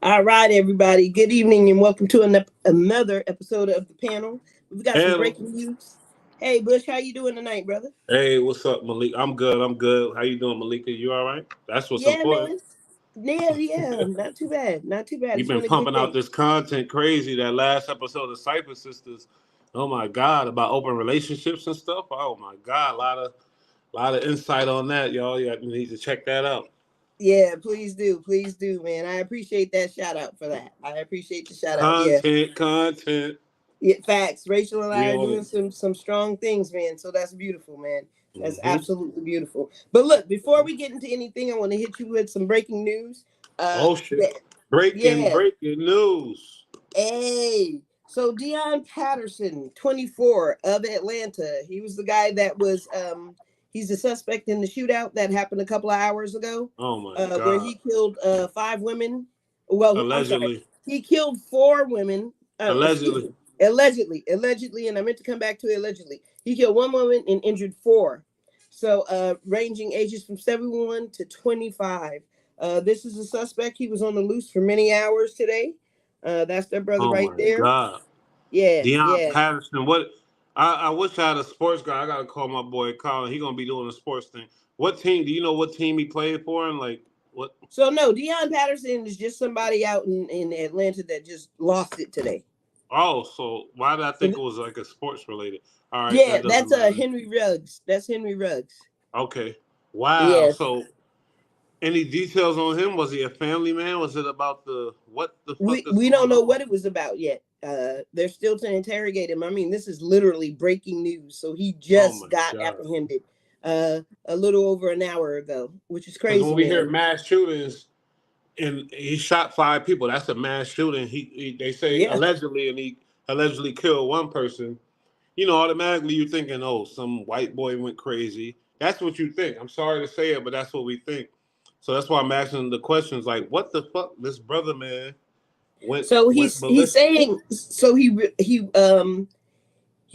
All right, everybody. Good evening and welcome to another episode of the panel. We've got some Hello. breaking news. Hey, Bush, how you doing tonight, brother? Hey, what's up, Malik? I'm good. I'm good. How you doing, Malika? You all right? That's what's Yeah, important. man. Yeah, yeah. Not too bad. Not too bad. You've It's been been a good pumping out day. this content crazy. That last episode of Cypher Sisters. Oh my God, about open relationships and stuff. Oh my God, a lot of insight on that, y'all. You need to check that out. Yeah, please do. Please do, man. I appreciate that shout out for that. I appreciate the shout out. Yeah. Content. Yeah, facts. Rachel and I We are on doing it. some strong things, man. So that's beautiful, man. That's Hmm. absolutely beautiful. But look, before we get into anything, I want to hit you with some breaking news. Oh Yeah, shit! Breaking, yeah. breaking news. Hey, so Deion Patterson, 24 of Atlanta. He was the guy that was he's the suspect in the shootout that happened a couple of hours ago, Oh my where God. he killed five women. Well, I'm sorry, Allegedly. he killed four women. Excuse Allegedly. me, allegedly, and I meant to come back to allegedly. He killed one woman and injured four. So, ranging ages from 71 to 25. This is a suspect. He was on the loose for many hours today. That's their brother Oh right my there. God. Yeah, Deion yeah. Patterson. What? I wish I had a sports guy. I gotta call my boy Colin. He gonna be doing a sports thing. What team? Do you know what team he played for? And like what? So no, Deion Patterson is just somebody out in Atlanta that just lost it today. Oh, so why did I So think it was like a sports related? All right, yeah, that that's doesn't matter. Henry Ruggs. That's Henry Ruggs. Okay. Wow. Yes. So any details on him? Was he a family man? Was it about the what the fuck is We don't going know on? what it was about yet. They're still to interrogate him. I mean, this is literally breaking news. So he Oh just my got God. apprehended a little over an hour ago, which is Because when crazy, we hear man. mass shootings, and he shot five people. That's a mass shooting. They say Yeah. allegedly, and he allegedly killed one person. Automatically you're thinking, oh, some white boy went crazy. That's what you think. I'm sorry to say it, but that's what we think. So that's why I'm asking the questions like, what the fuck? This brother man went So went he's ballistic. saying so he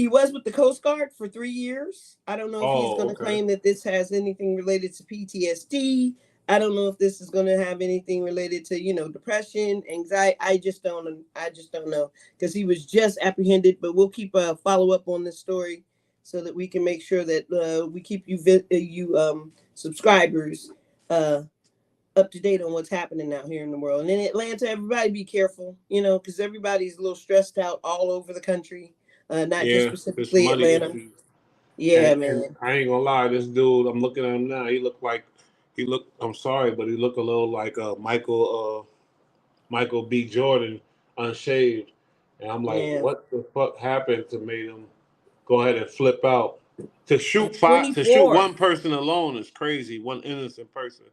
was with the Coast Guard for 3 years. I don't know if he's Oh, going to okay. claim that this has anything related to PTSD. I don't know if this is going to have anything related to depression, anxiety. I just don't know because he was just apprehended. But we'll keep a follow up on this story so that we can make sure that we keep you subscribers uh, up to date on what's happening out here in the world. And in Atlanta, everybody be careful, because everybody's a little stressed out all over the country, not just Yeah, this specifically money Atlanta. issue. Yeah, And man. I ain't gonna lie, this dude, I'm looking at him now. I'm sorry, but he look a little like Michael B. Jordan, unshaved. And I'm like, Yeah. what the fuck happened to make him go ahead and flip out? At 24. One person alone is crazy, one innocent person.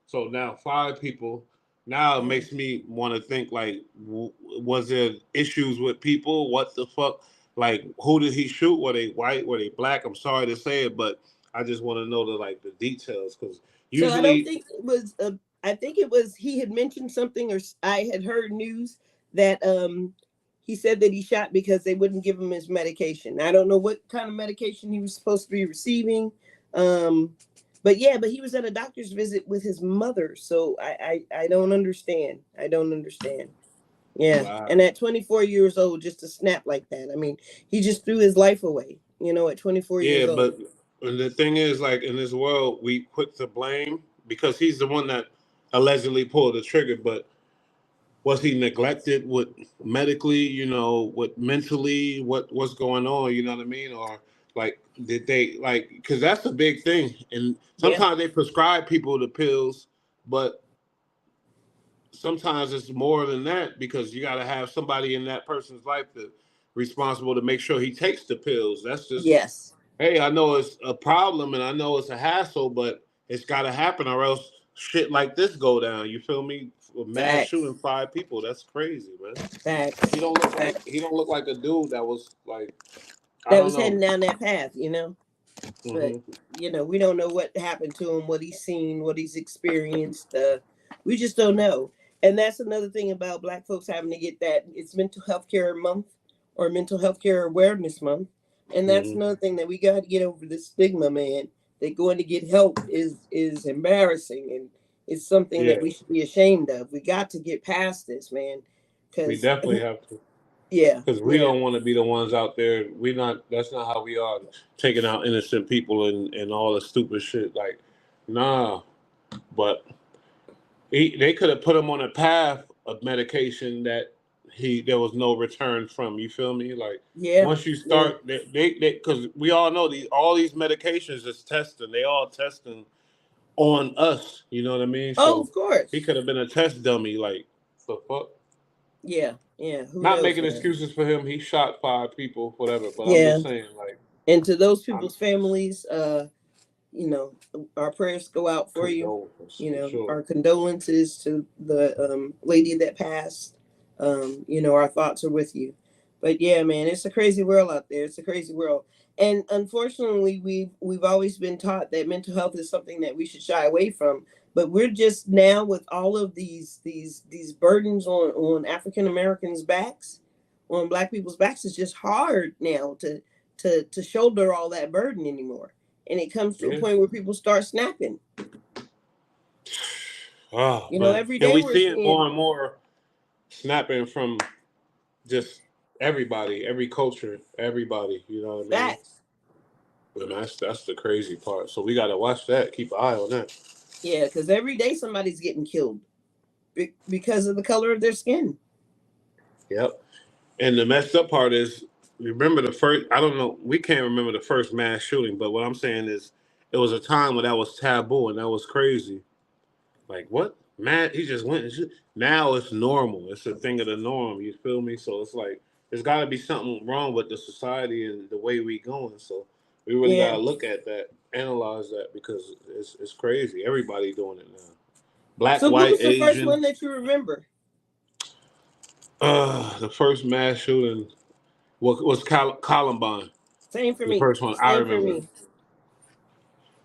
So now five people. Now it Yeah. makes me want to think like, was there issues with people? What the fuck? Like, who did he shoot? Were they white? Were they black? I'm sorry to say it, but I just want to know the details because So I don't usually, think it was. I think it was he had mentioned something, or I had heard news that he said that he shot because they wouldn't give him his medication. I don't know what kind of medication he was supposed to be receiving. Um, but yeah, but he was at a doctor's visit with his mother, so I don't understand. I don't understand. Yeah, and wow. at 24 years old, just to snap like that. I mean, he just threw his life away. At 24 Yeah, years but old. the thing is, like in this world, we quick to blame because he's the one that allegedly pulled the trigger. But was he neglected with medically? With mentally, what's going on? You know what I mean? Or like, did they like? Because that's a big thing. And Yeah. sometimes they prescribe people the pills, but sometimes it's more than that because you got to have somebody in that person's life that responsible to make sure he takes the pills. That's just Yes. hey, I know it's a problem and I know it's a hassle, but it's got to happen or else shit like this go down. You feel me? A mass Facts. shooting five people. That's crazy, man. He Facts. don't look like Facts. he don't look like a dude that was like I That don't was heading know. down that path. But Hmm. we don't know what happened to him, what he's seen, what he's experienced. We just don't know. And that's another thing about Black folks having to get that. It's Mental Health Care Month or Mental Health Care Awareness Month, and that's Hmm. another thing that we got to get over the stigma, man. That going to get help is embarrassing, and It's something Yeah, that we should be ashamed of. We got to get past this, man. we Because definitely have to. yeah, Because we yeah, don't want to be the ones out there. We not. That's not how we are. Taking out innocent people and all the stupid shit. Like, nah. But they could have put him on a path of medication that there was no return from. You feel me? Like yeah, once you yeah. start, they because we all know all these medications is testing. They all testing on us. You know what I mean? Oh, So of he course. could have been a test dummy. Like the fuck. Yeah, yeah. Who Not knows, making man? excuses for him. He shot five people, whatever. But I'm Yeah. just saying, like, And to those I'm people's families, you know, our prayers go out for you. condolences You for know, sure. our condolences to the lady that passed. You know, our thoughts are with you. But yeah, man, it's a crazy world out there. It's a crazy world, and unfortunately, we've always been taught that mental health is something that we should shy away from. But we're just now with all of these burdens on African Americans' backs, on Black people's backs. It's just hard now to shoulder all that burden anymore, and it comes to a Yeah. point where people start snapping. Oh You know, man, every and day we we're see it more seeing and more snapping from just everybody, every culture, everybody. You know what I mean? facts. And that's the crazy part. So we got to watch that. Keep an eye on that. Yeah, because every day somebody's getting killed because of the color of their skin. Yep. And the messed up part is, remember the first? I don't know. We can't remember the first mass shooting, but what I'm saying is, it was a time when that was taboo and that was crazy. Like what? Man, he just went and shoot. Now it's normal. It's a thing of the norm. You feel me? So it's like there's got to be something wrong with the society and the way we going. So we really got Yeah. to look at that, analyze that because it's crazy. Everybody doing it now. Black, So what white, was the first Asian. one that you remember? The first mass shooting was Columbine. Same for The me. first one I Same for remember. me.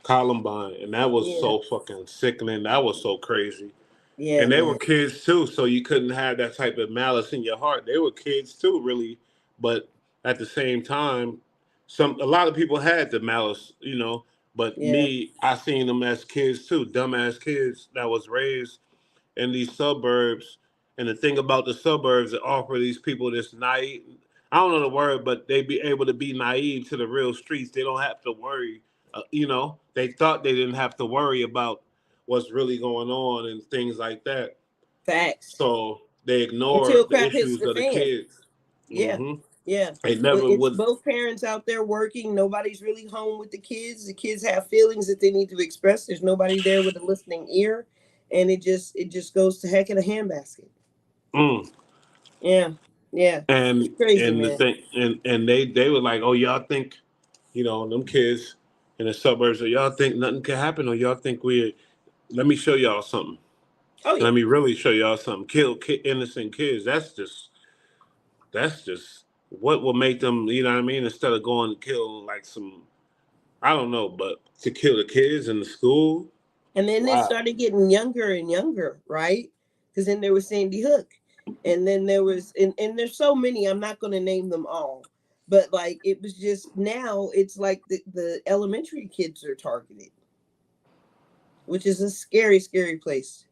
Columbine, and that was Yeah. so fucking sickening. That was so crazy. Yeah, And they were man. kids too, so you couldn't have that type of malice in your heart. They were kids too, really, but at the same time, a lot of people had the malice, you know. But Yeah. me, I seen them as kids too, dumbass kids that was raised in these suburbs. And the thing about the suburbs, that offer these people this naive, I don't know the word, but they be able to be naive to the real streets. They don't have to worry. You know, they thought they didn't have to worry about what's really going on and things like that. Facts. So they ignore Until the crap hits issues the of the fan. kids. Yeah. Hmm. Yeah. They Well, never it's would. both parents out there working. Nobody's really home with the kids. The kids have feelings that they need to express. There's nobody there with a listening ear. And it just goes to heck in a handbasket. Mm. Yeah. Yeah. It's crazy, And the man. thing, and they were like, oh, y'all think, them kids in the suburbs, y'all think nothing can happen, or y'all think we. Let me show y'all something. Oh yeah. Let me really show y'all something. Kill innocent kids. That's just what will make them. You know what I mean? Instead of going to kill like some, I don't know, but to kill the kids in the school. And then it Wow. started getting younger and younger, right? Because then there was Sandy Hook. And then there was and there's so many, I'm not gonna name them all. But like it was just now it's like the elementary kids are targeted, which is a scary, scary place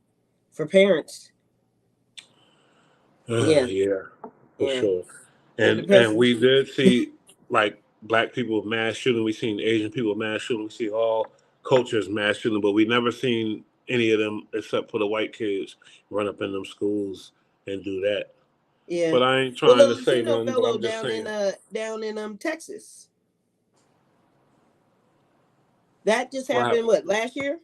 for parents. Yeah, Yeah, for yeah. sure. It And depresses we me. did see like black people mass shooting. We seen Asian people mass shooting. We see all cultures mass shooting, but we never seen any of them except for the white kids run up in them schools and do that. Yeah. But I ain't Well, the trying to say Latino nothing. But fellow I'm just saying. down in Texas. That just What happened happened? what, last year?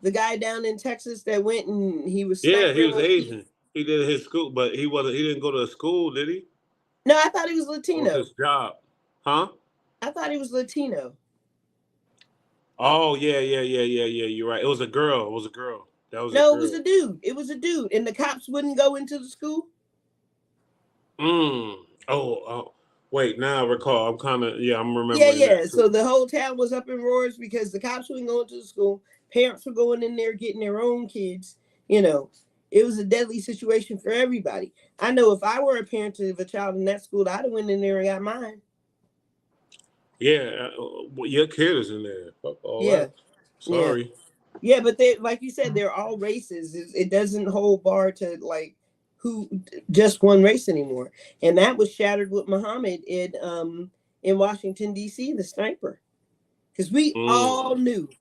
The guy down in Texas that went and he was Yeah, he snipering was on people. Asian. He did his school, but he wasn't. He didn't go to school, did he? No, I thought he was What was Latino. his job? Huh? I thought he was Latino. Oh yeah, yeah, yeah, yeah, yeah. You're right. It was a girl. It was a girl. That was a No, it was girl. a dude. It was a dude. And the cops wouldn't go into the school. Mm. Oh. Wait. Now I recall. I'm kind of. Yeah. I'm Yeah, remembering yeah. that too. So the whole town was up in roars because the cops wouldn't go into the school. Parents were going in there getting their own kids. You know, it was a deadly situation for everybody. I know if I were a parent of a child in that school, I'd have went in there and got mine. Yeah. Well, your kid is in there. Fuck all Yeah, that. yeah. Sorry. Yeah, but they, like you said, they're all races. It doesn't hold bar to like who just one race anymore, and that was shattered with Muhammad in Washington D.C. the sniper, because Mm.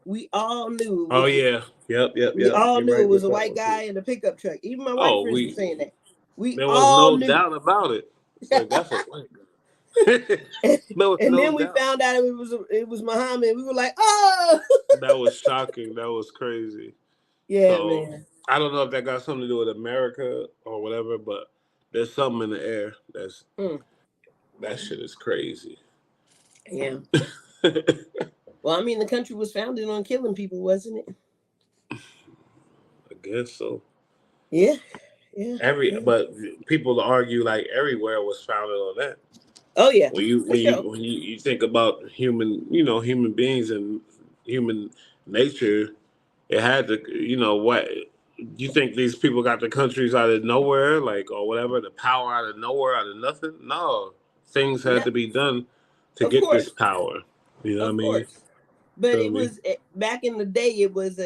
we all knew it Oh was yeah, yep, yep, we yep. all You're knew it right was with a that white one too. guy in a pickup truck. Even my white Oh, friends were saying that. We there was all no knew. doubt about it. It's like that's a white guy. There was And no then we doubt. found out it was Muhammad. We were like, oh, That was shocking. That was crazy. yeah, So man. I don't know if that got something to do with America or whatever, but there's something in the air. Mm, That shit is crazy. yeah. I Well, I mean, the country was founded on killing people, wasn't it? guess so. Yeah, yeah, yeah. But people argue like everywhere was founded on that. Oh yeah, When you for sure. you think about human beings and human nature, it had to what you think these people got the countries out of nowhere, like or whatever, the power out of nowhere, out of nothing. No, things had No, to be done to of get this course, power. You know what I of mean? course. But Feel it me? was back in the day. It was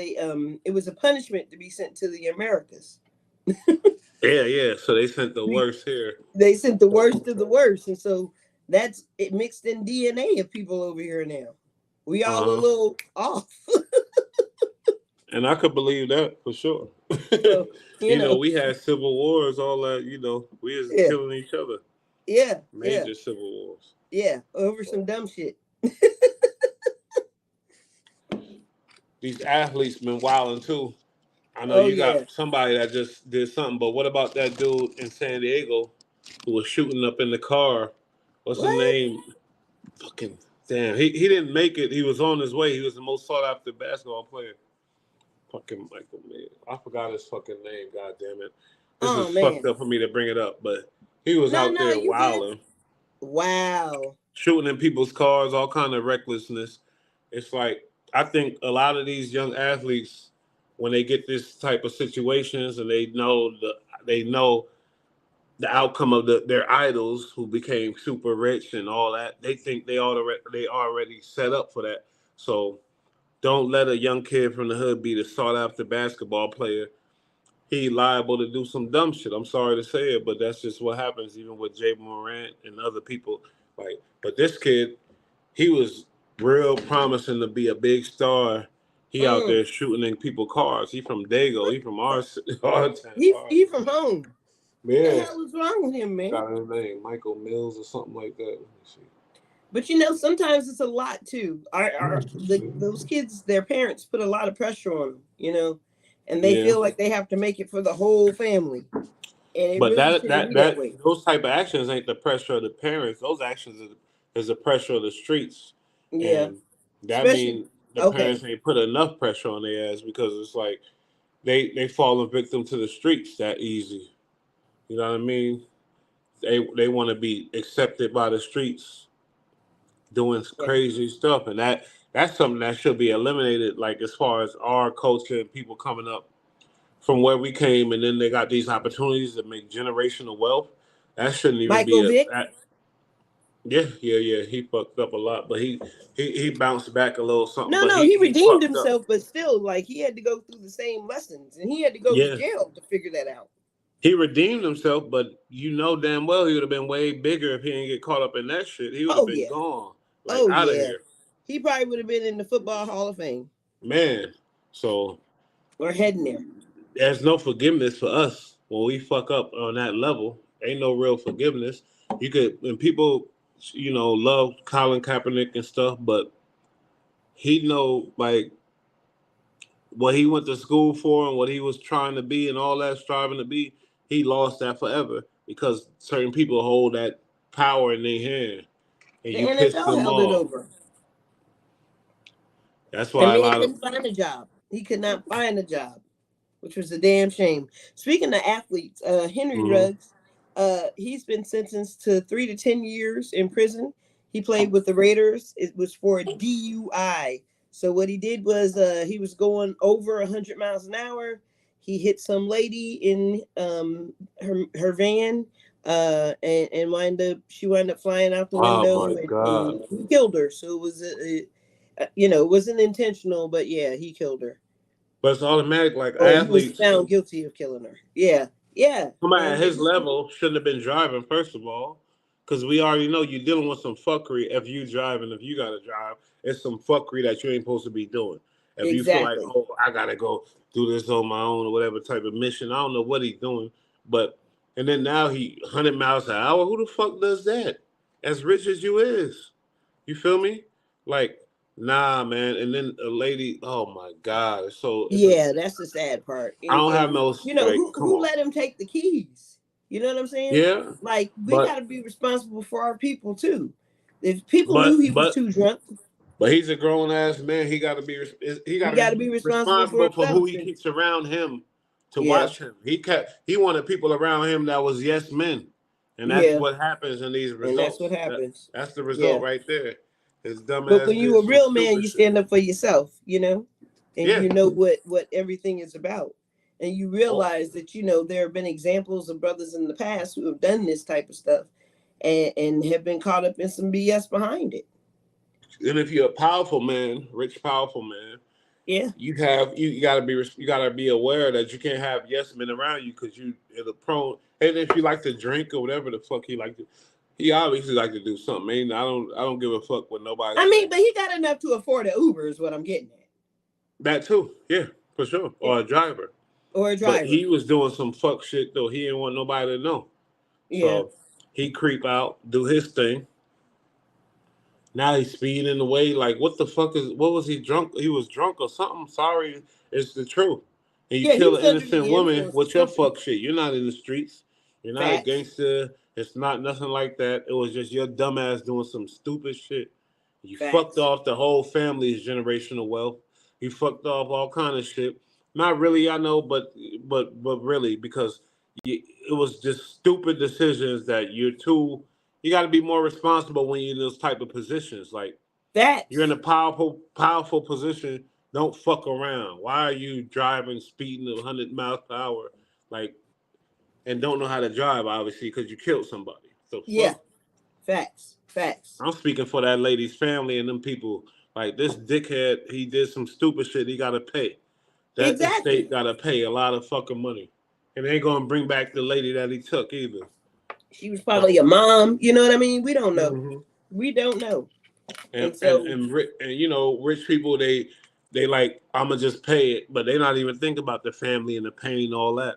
a punishment to be sent to the Americas. Yeah, yeah. So they sent the We worst here. They sent the worst of the worst, and so that's it mixed in DNA of people over here now. We Uh all a huh. little off. And I could believe that for sure. So you know, We had civil wars, all that. We was yeah, killing each other. yeah, yeah, Major civil wars. yeah, over some dumb shit. These athletes been wilding too. I know Oh you yeah, got somebody that just did something, but what about that dude in San Diego who was shooting up in the car? What's his what? name? Fucking damn. He didn't make it. He was on his way. He was the most sought after basketball player. Fucking Michael Man. I forgot his fucking name. God damn it. This Oh is fucked man, up for me to bring it up, but he was no, out no, there you good? wilding, Wow. shooting in people's cars, all kind of recklessness. It's like I think a lot of these young athletes, when they get this type of situations and they know the outcome of their idols who became super rich and all that, they think they already set up for that. So don't let a young kid from the hood be the sought after basketball player. He liable to do some dumb shit. I'm sorry to say it, but that's just what happens even with Jay Morant and other people. Like, but this kid, he was real promising to be a big star. He out Mm. there shooting in people cars. He from Dago. What? He from our town. He from home. What the Yeah. hell is wrong with him, man? Got his name, Michael Mills or something like that. Let me But sometimes it's a lot too. Those kids, their parents put a lot of pressure on them, and they see. Yeah. feel like they have to make it for the whole family, and it But really that shouldn't that be that that way. those type of actions ain't the pressure of the parents. Those actions is the pressure of the streets, Yeah, and that especially mean the okay. parents ain't put enough pressure on their ass because it's like they falling victim to the streets that easy. You know what I mean? They want to be accepted by the streets doing Yeah, crazy stuff, and that's something that should be eliminated. Like as far as our culture and people coming up from where we came, and then they got these opportunities to make generational wealth. That shouldn't even be Michael a. Vick. That, yeah, yeah, yeah. He fucked up a lot, but he bounced back a little something. No, But no, he he he redeemed fucked up. himself, but still, like he had to go through the same lessons, and he had to go to Yeah, jail to figure that out. he redeemed himself, but you know damn well he would have been way bigger if he didn't get caught up in that shit. He would have Oh been yeah, gone, like oh out of yeah. here, He probably would have been in the football Hall of Fame man. So or heading there. there's no forgiveness for us when we fuck up on that level. Ain't no real forgiveness. You could when people, love Colin Kaepernick and stuff, but he know like what he went to school for and what he was trying to be and all that striving to be. He lost that forever because certain people hold that power in their hand and The you piss NFL them held it off. over. That's The why a man lot of couldn't find a job. He could not find a job, which was a damn shame. Speaking of athletes, Henry mhm. Ruggs, he's been sentenced to 3 to 10 years in prison. He played with the Raiders. It was for a DUI. So what he did was he was going over 100 miles an hour. He hit some lady in her van, and she wound up flying out the Oh window, my and god. he killed her. So it was it wasn't intentional, but yeah, he killed her. but it's automatic. Like Oh, he was athletes, found guilty of killing her. Yeah, yeah. somebody at And his level shouldn't have been driving, first of all, because we already know you're dealing with some fuckery if you drive, and if you gotta drive, it's some fuckery that you ain't supposed to be doing. If you feel like, exactly. oh, I gotta go do this on my own or whatever type of mission, I don't know what he's doing, but and then now he 100 miles an hour. Who the fuck does that? As rich as you is, you feel me? Like, nah, man. And then a lady, oh my god, so it's a. Yeah, that's the sad part. I don't have And no who like. Come on, let him take the keys? You know what I'm saying? yeah, Like we got but to be responsible for our people too. If people knew but he was but too drunk, But he's a grown ass man. He got he to got be to be responsible for responsible for who himself. he And keeps around him to yeah, watch him. He wanted people around him that was yes men, and that's yeah, what happens in these and that's what results. happens. That's the Yeah, result right there. His dumb but ass when you did a some real man, stupid you shit. stand up for yourself. And Yeah. you know what everything is about. And you Oh, realize that there have been examples of brothers in the past who have done this type of stuff and have been caught up in some BS behind it. and if you're a powerful man, rich powerful man, Yeah. you gotta be aware that you can't have yes men around you because you it'll prone. And if you like to drink or whatever the fuck he like to, he obviously like to do something. Man, I don't give a fuck what nobody I say. mean, but he got enough to afford an Uber is what I'm getting at. That too, yeah, for sure, Yeah. or a driver. Or a But driver. he was doing some fuck shit though. He didn't want nobody to know, Yeah. so he creep out, do his thing. Now he's speeding away. Like, what the fuck is? What was he drunk? He was drunk or something. Sorry, it's the truth. And you Yeah, he kill an was under innocent the woman influence of with your something. fuck shit. You're not in the streets. You're not a Facts. gangster. It's not nothing like that. It was just your dumbass doing some stupid shit. You fucked Facts. off the whole family's generational wealth. You fucked off all kind of shit. Not really, I know, but really because it was just stupid decisions that you're too. You got to be more responsible when you're in those type of positions. Like you're in a Facts. powerful position. Don't fuck around. Why are you driving, speeding at 100 miles per hour, like, and don't know how to drive? Obviously, because you killed somebody. So Yeah. fuck. Facts. Facts. I'm speaking for that lady's family and them people. Like this dickhead, he did some stupid shit. He got to pay. That Exactly. estate got to pay a lot of fucking money, and they ain't gonna bring back the lady that he took either. She was So. probably a mom. You know what I mean? We don't know. Mhm. We don't know. and And and so, and, and rich people they like I'm gonna just pay it, but they not even think about the family and the pain and all that.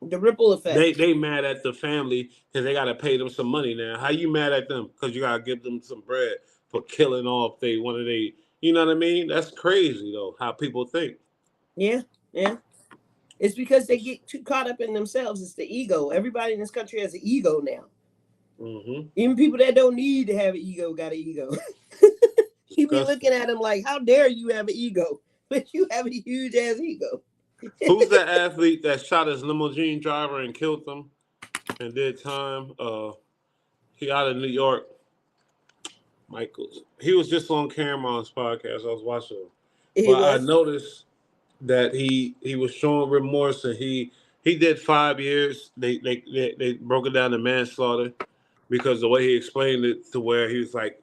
the ripple They effect. they mad at the family because they gotta pay them some money now. How you mad at them because you gotta give them some bread for killing off they one of they you know what I mean? That's crazy though how people think. Yeah. Yeah. It's because they get too caught up in themselves. It's the ego. Everybody in this country has an ego now. Mm-hmm. Even people that don't need to have an ego got an ego. You be Disgusting. looking at them like, how dare you have an ego? But you have a huge ass ego. Who's that athlete that shot his limousine driver and killed them and did time? He out of New York. Michaels. He was just on Cameron's podcast. I was watching him, He but I was. noticed that he was showing remorse, and he did 5 years. They broke it down to manslaughter because the way he explained it to where he was like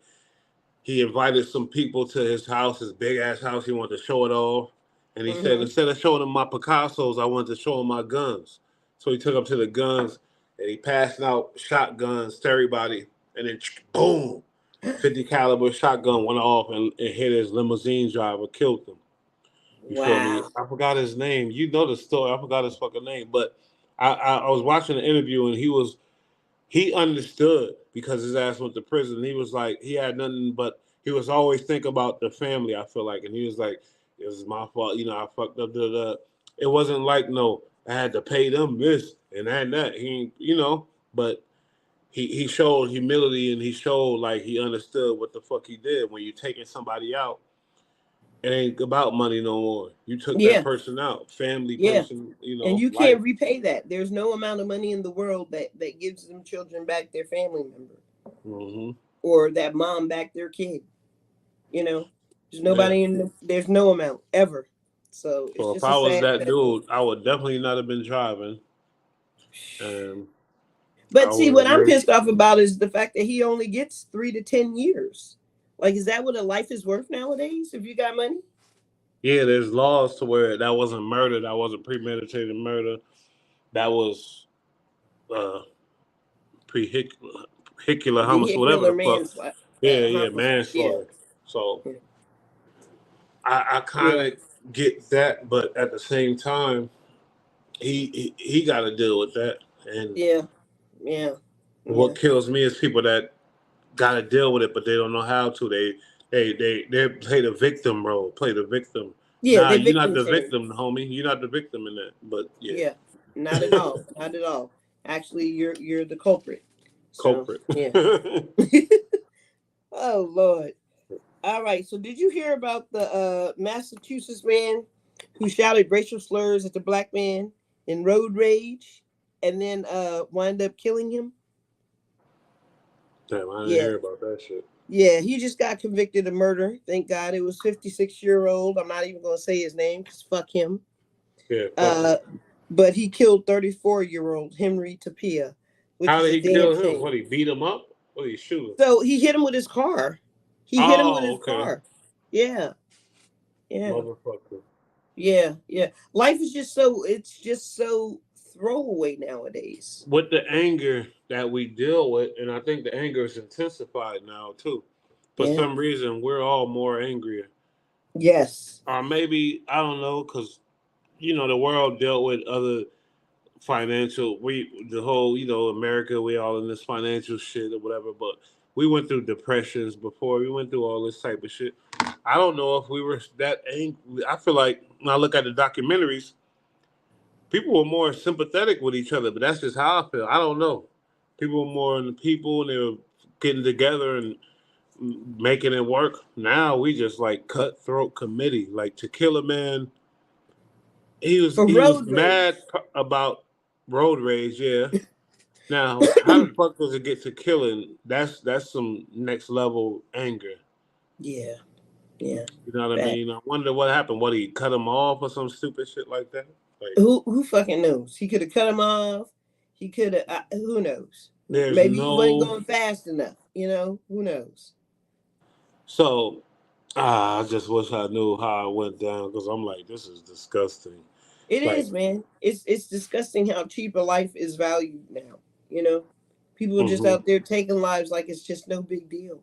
he invited some people to his house, his big ass house. He wanted to show it off, and he said Hmm. instead of showing them my Picassos, I wanted to show them my guns. So he took them to the guns, and he passed out shotguns to everybody, and then boom, 50 caliber shotgun went off and hit his limousine driver, killed him. You feel me? Wow. I forgot his name. You know the story. I forgot his fucking name, but I was watching the interview and he understood because his ass went to prison. He was like, he had nothing but he was always think about the family. I feel like, and he was like, it was my fault. I fucked up. It wasn't like no, I had to pay them this and that. But he showed humility and he showed like he understood what the fuck he did. When you taking somebody out, it ain't about money no more. You took that Yeah. person out, family Yeah. person, And you life. can't repay that. There's no amount of money in the world that gives them children back their family member Hmm. or that mom back their kid. You know, Yeah. there's no amount ever. So it's So if just a I was sad, that sad thing. dude, I would definitely not have been driving, and I But see, would what have I'm been. pissed off about is the fact that he only gets 3 to 10 years. Like, is that what a life is worth nowadays if you got money? Yeah, there's laws to where that wasn't murder, that wasn't premeditated murder, that was uh vehicular homicide, whatever Vehicular the fuck. manslaughter. Yeah, yeah, Homicide. Yeah, manslaughter. So yeah, I kind yeah, of get that, but at the same time, he got to deal with that. And yeah, yeah, yeah. what kills me is people that got to deal with it, but they don't know how to. They play the victim role, play the victim. Yeah, Nah, they you're not victim the shame. victim, homie. You're not the victim in that. But yeah, Yeah, not at all. Not at all. Actually, you're the culprit. So culprit. yeah. Oh Lord. All right. So did you hear about the Massachusetts man who shouted racial slurs at the black man in road rage and then wind up killing him? Damn, I didn't Yeah. hear about that shit. Yeah, he just got convicted of murder. Thank God. It was 56-year-old. I'm not even going to say his name because fuck him. Yeah, fuck him. Uh, but he killed 34-year-old Henry Tapia, which How is did a he damn kill him? shame. What, he beat him up? What, did he shoot him? So he hit him with his car. He hit him with Oh, his okay. car. Yeah, yeah, Motherfucker. yeah, yeah. Life is just so, it's just so throwaway nowadays. With the anger that we deal with, and I think the anger is intensified now too. For Yeah. some reason, we're all more angrier. Yes. Or maybe, I don't know, because, the world dealt with other financial, the whole, America, we all in this financial shit or whatever, but we went through depressions before. We went through all this type of shit. I don't know if we were that angry. I feel like when I look at the documentaries, people were more sympathetic with each other, but that's just how I feel. I don't know. People were more in the people, and they were getting together and making it work. Now we just like cutthroat committee. Like, to kill a man, For he was road mad rage. about road rage. Yeah. Now, how the fuck does it get to killing? That's some next level anger. Yeah, yeah. You know what I Bad. mean? I wonder what happened. What, he cut him off or some stupid shit like that? Like, Who fucking knows? He could have cut him off. He could have. Who knows? there's Maybe he wasn't no. going fast enough. You know. Who knows? So, I just wish I knew how it went down, because I'm like, this is disgusting. It Like, is, man. It's disgusting how cheap a life is valued now. You know, people are just hmm out there taking lives like it's just no big deal,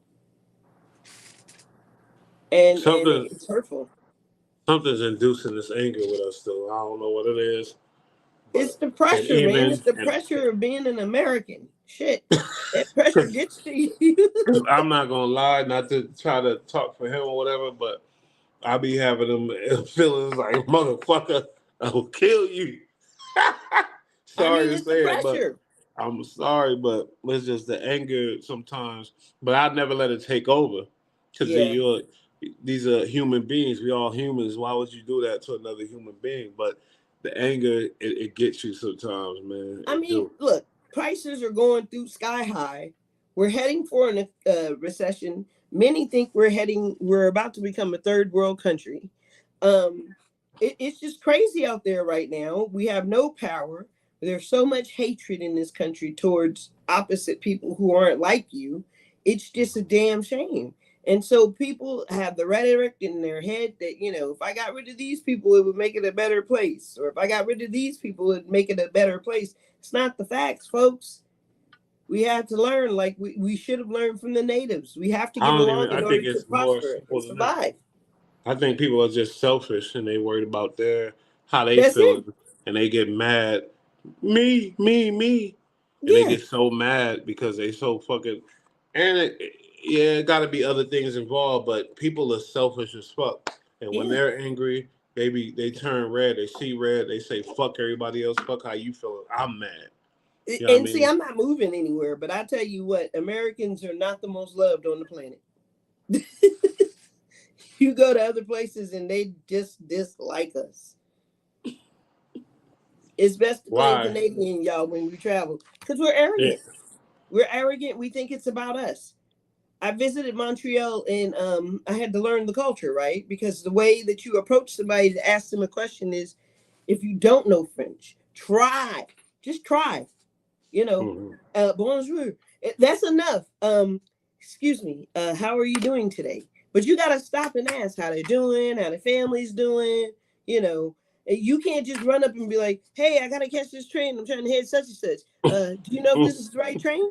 and something it's hurtful. something's inducing this anger with us still. I don't know what it is, It's but the and pressure, man. It's even the and pressure of being an American. Shit, that pressure gets to you. because I'm not gonna lie, not to try to talk for him or whatever, but I be having them feelings like, motherfucker, I will kill you. I Sorry mean, to it's the say it, but pressure. I'm sorry, but it's just the anger sometimes. But I never let it take over, because Yeah. these are human beings. We all humans. Why would you do that to another human being? But the anger, it gets you sometimes, man. I It mean, do. look, prices are going through sky high. We're heading for a recession. Many think we're about to become a third world country. Um, it's just crazy out there right now. We have no power. There's so much hatred in this country towards opposite people who aren't like you. It's just a damn shame. And so people have the rhetoric in their head that, if I got rid of these people, it would make it a better place. Or if I got rid of these people, it would make it a better place. It's not the facts, folks. We have to learn like we should have learned from the natives. We have to I get don't even. along in I order think to it's more prosper and simple than that. survive. I think people are just selfish, and they worried about their how they That's it. feeling, and they get mad. Me, and they Yeah. get so mad because they so fucking. And yeah, it got to be other things involved, but people are selfish as fuck. And when Yeah. they're angry, they turn red. They see red. They say fuck everybody else. Fuck how you feel. I'm mad. You know what I And see, mean? I'm not moving anywhere, but I tell you what, Americans are not the most loved on the planet. You go to other places and they just dislike us. It's best to claim Why? Canadian, y'all, when we travel, because we're Yeah. arrogant. We're arrogant. We think it's about us. I visited Montreal and I had to learn the culture, right? Because the way that you approach somebody to ask them a question is, if you don't know French, try, just try, you know, hmm bonjour. That's enough. Excuse me. How are you doing today? But you got to stop and ask how they're doing, how their family's doing, you know. And you can't just run up and be like, hey, I got to catch this train. I'm trying to head such and such. Do you know if this is the right train?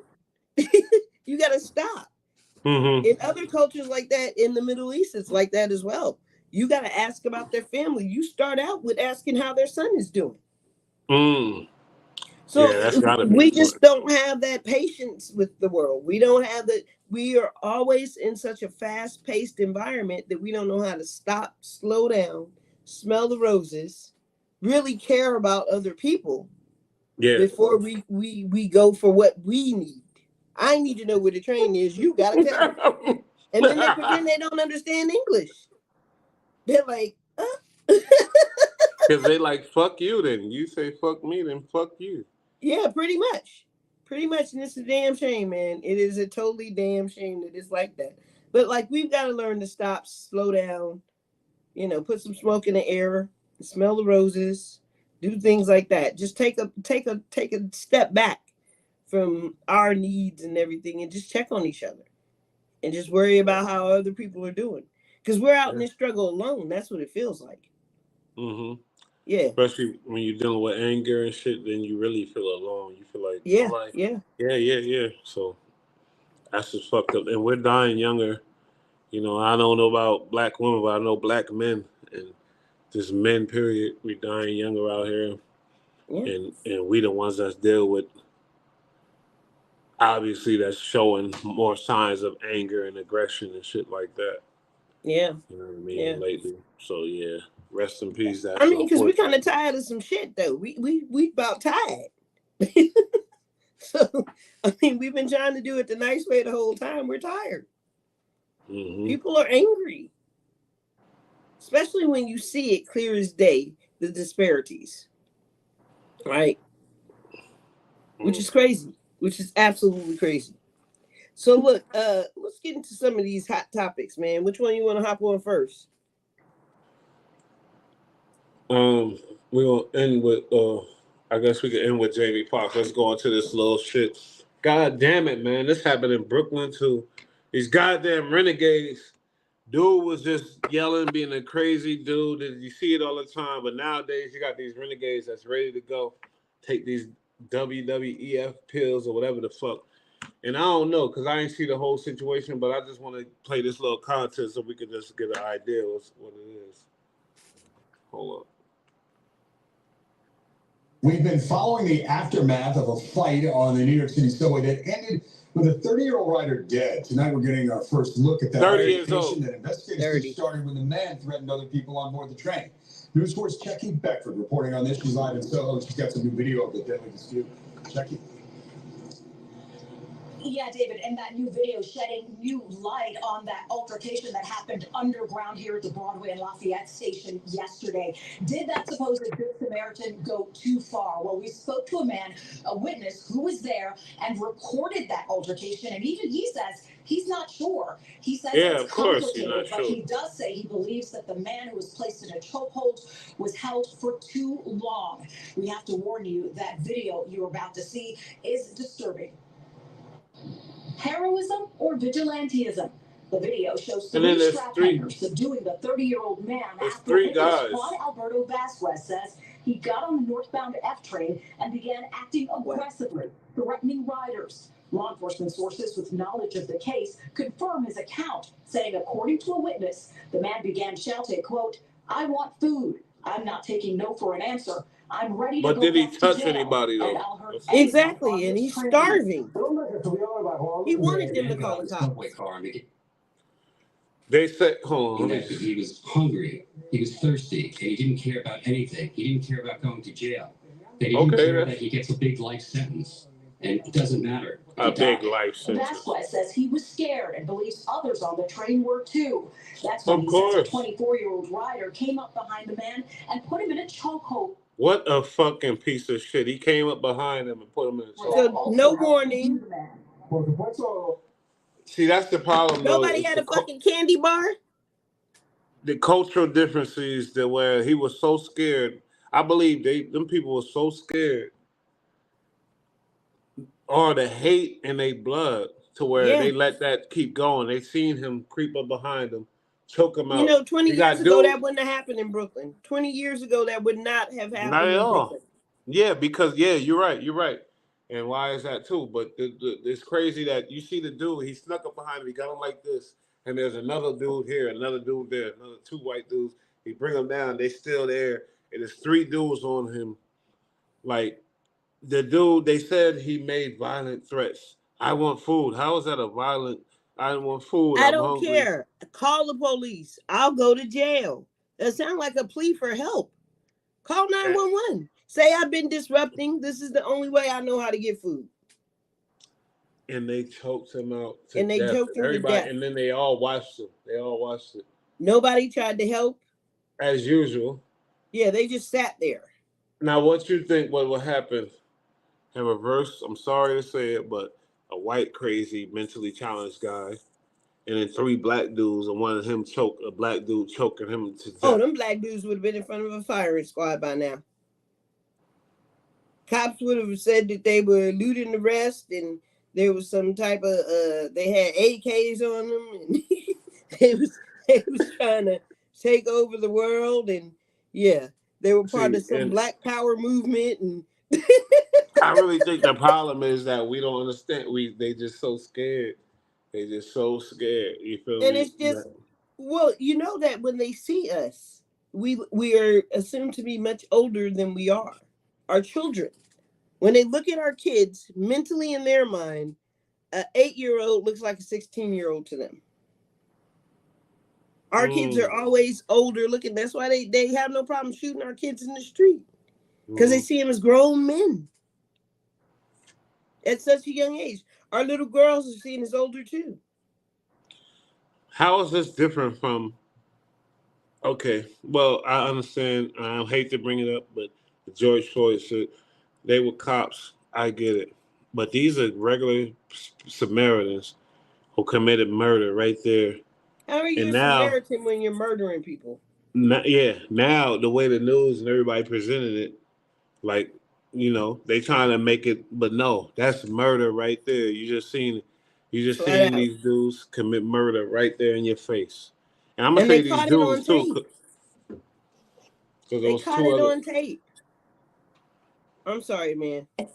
You got to stop. Mm-hmm. In other cultures like that, in the Middle East, it's like that as well. You got to ask about their family. You start out with asking how their son is doing. Mm. So Yeah, that's gotta be we just important. don't have that patience with the world. We don't have that. We are always in such a fast paced environment that we don't know how to stop, slow down, smell the roses, really care about other people Yeah. before we go for what we need. I need to know where the train is. You got to tell me. And then they pretend they don't understand English. They're like, Because they like, fuck you then. You say fuck me, then fuck you. yeah, pretty much. Pretty much. And it's a damn shame, man. It is a totally damn shame that it's like that. But like we've got to learn to stop, slow down, put some smoke in the air, smell the roses, do things like that. Just take a step back from our needs and everything and just check on each other and just worry about how other people are doing. Because we're out in Yeah. this struggle alone. That's what it feels like. Mm-hmm. Yeah. Especially when you're dealing with anger and shit, then you really feel alone. You feel like Yeah. nobody. Yeah. Yeah, yeah, yeah. So that's just fucked up. And we're dying younger. You know, I don't know about black women, but I know black men and just men. Period. We dying younger out here, Yeah. and we the ones that's deal with obviously that's showing more signs of anger and aggression and shit like that. Yeah. You know what I mean? Yeah. Lately. So yeah, rest in peace. I That's mean, because we kind unfortunate. of tired of some shit though. We about tired. So I mean, we've been trying to do it the nice way the whole time. We're tired. Hmm. People are angry, especially when you see it clear as day the disparities, right? Which Mm. is crazy. Which is absolutely crazy. So look, let's get into some of these hot topics, man. Which one you want to hop on first? Um, we're gonna end with I guess we can end with Jamie Foxx. Let's go into this little shit. God damn it, man. This happened in Brooklyn too. These goddamn renegades. Dude was just yelling, being a crazy dude. And you see it all the time, but nowadays you got these renegades that's ready to go take these WWEF pills or whatever the fuck. And I don't know, because I ain't see the whole situation, but I just want to play this little content so we can just get an idea of what it is. Hold up. We've been following the aftermath of a fight on the New York City subway that ended with a 30-year-old rider dead. Tonight, we're getting our first look at that 30 years old. altercation that investigators just started when the man threatened other people on board the train. News Corps' Jackie Beckford reporting on this. She's live in Soho. She's got some new video of the deadly dispute. Jackie. Yeah, David, and that new video shedding new light on that altercation that happened underground here at the Broadway and Lafayette station yesterday. Did that supposed Good Samaritan go too far? Well, we spoke to a man, a witness who was there and recorded that altercation, and even he says he's not sure. He says Yeah, it's of course he's complicated, not but sure. he does say he believes that the man who was placed in a chokehold was held for too long. We have to warn you that video you're about to see is disturbing. Heroism or vigilantism? The video shows And then three there's strap three. hangers subduing the 30-year-old man There's after three witness guys. Juan Alberto Vasquez says he got on the northbound F train and began acting aggressively, threatening riders. Law enforcement sources with knowledge of the case confirm his account, saying according to a witness, the man began shouting, quote, "I want food. I'm not taking no for an answer. I'm ready to But go did he back to touch jail, anybody and though? I'll hurt That's anyone Exactly, on and this he's train." starving. He wanted them to call the cops. They said, hold on. He was hungry, he was thirsty, and he didn't care about anything. He didn't care about going to jail. That he didn't care that he gets a big life sentence. And it doesn't matter. A big life sentence. Vasquez says he was scared and believes others on the train were too. That's when Of he says a course. 24-year-old rider came up behind the man and put him in a chokehold. What a fucking piece of shit. He came up behind him and put him in a So chokehold. no warning. See, that's the problem though. Nobody It's had a fucking candy bar. the cultural differences that where he was so scared. I believe them people were so scared or the hate in their blood to where Yeah. they let that keep going. They seen him creep up behind him, choke him You out. know, 20 You got years ago, dude, that wouldn't have happened in Brooklyn. 20 years ago, that would not have not happened at in all. Brooklyn. Yeah, because you're right, you're right. And why is that too? But it's crazy that you see the dude. He snuck up behind him. He got him like this, and there's another dude here, another dude there, another two white dudes. He bring them down. They still there, and there's three dudes on him. Like the dude, they said he made violent threats. I want food. How is that a violent? I want food. I I'm don't hungry. care. Call the police. I'll go to jail. That sounds like a plea for help. Call 911. Say I've been disrupting. This is the only way I know how to get food. And they choked him out to And they death. choked And him to everybody, death. and then they all watched him. They all watched it Nobody tried to help. as usual. Yeah, they just sat there. Now, what you think? What will happen in reverse? I'm sorry to say it, but a white, crazy, mentally challenged guy, and then three black dudes, and one of them choke a black dude choking him to Oh, death. them black dudes would have been in front of a firing squad by now. Cops would have said that they were looting the rest, and there was some type of they had AKs on them, and they was trying to take over the world, and yeah, they were part See, of some and Black Power movement, and I really think the problem is that we don't understand. They just so scared. They just so scared. You feel and me? it's just, well, you know that when they see us, we are assumed to be much older than we are. Our children, when they look at our kids, mentally in their mind, an 8-year-old looks like a 16-year-old to them. Our kids are always older looking. That's why they have no problem shooting our kids in the street, because they see them as grown men at such a young age. Our little girls are seen as older too. How is this different from? Okay, well, I understand. I hate to bring it up, but George Floyd said they were cops. I get it, but these are regular Samaritans who committed murder right there. How are you And a now, Samaritan when you're murdering people? now the way the news and everybody presented it, like they trying to make it, but no, that's murder right there. You just Flat seen out. these dudes commit murder right there in your face. And I'm gonna And they say these caught it dudes on too, tape. because there They was caught two it other. on tape. I'm sorry, man. And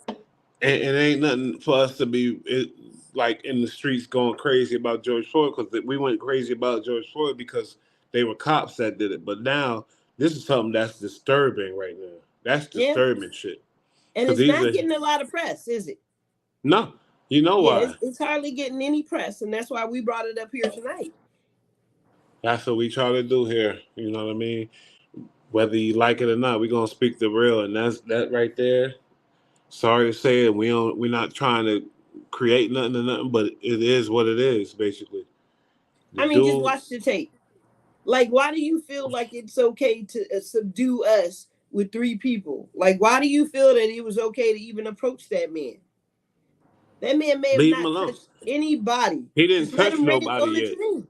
it ain't nothing for us to be like in the streets going crazy about George Floyd, because we went crazy about George Floyd because they were cops that did it. But now this is something that's disturbing right now. That's Yeah. disturbing shit. And Because it's these not are getting a lot of press, is it? no, you know Yeah, why? it's hardly getting any press, and that's why we brought it up here tonight. That's what we try to do here. You know what I mean? Whether you like it or not, we're gonna speak the real, and that's that right there. Sorry to say it, we're not trying to create nothing or nothing, but it is what it is, basically. The I mean, just watch dudes the tape. Like, why do you feel like it's okay to subdue us with 3 people? Like, why do you feel that it was okay to even approach that man? That man may have leave him not alone. touched anybody. He didn't Just let touch him ride nobody on the yet. train.